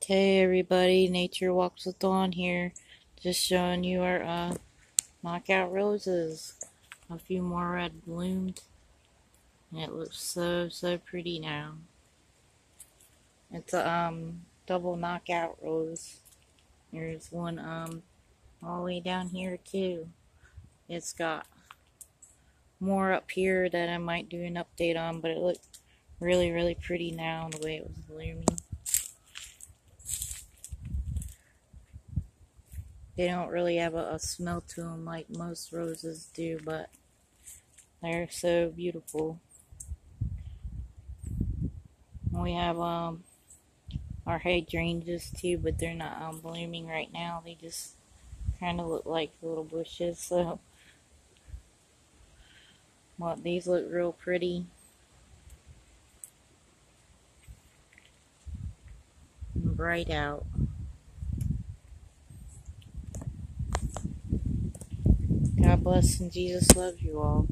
Hey everybody, Nature Walks with Dawn here. Just showing you our knockout roses. A few more red bloomed. And it looks so pretty now. It's a double knockout rose. There's one all the way down here too. It's got more up here that I might do an update on, but it looked really pretty now the way it was blooming. They don't really have a smell to them like most roses do, but they're so beautiful. We have our hydrangeas too, but they're not blooming right now. They just kind of look like little bushes. So, well, these look real pretty. And bright out. God bless and Jesus loves you all.